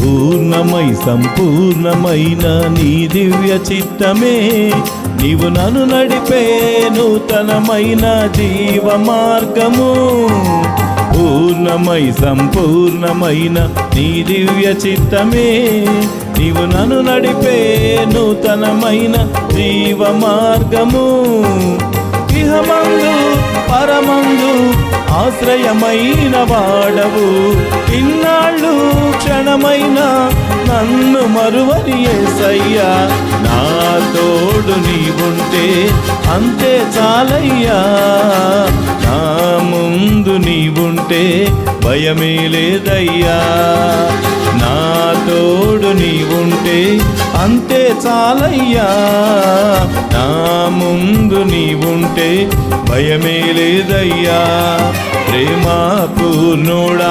పూర్ణమై సంపూర్ణమైన నీ దివ్య చిత్తమే నీవు నన్ను నడిపే నూతనమైన జీవ మార్గము. పూర్ణమై సంపూర్ణమైన నీ దివ్య చిత్తమే నీవు నన్ను నడిపే నూతనమైన జీవ మార్గము. ఇహమందు పరమందు ఆశ్రయమైన వాడవు, ఇన్నాళ్ళు క్షణమైన నన్ను మరువని యేసయ్యా. నా తోడు నీవుంటే అంతే చాలయ్యా, నా ముందు నీవుంటే భయమే లేదయ్యా. నా తోడు నీవుంటే అంతే చాలయ్యా, నా ముందు నీవుంటే భయమే లేదయ్యా. ప్రేమ పూర్ణుడా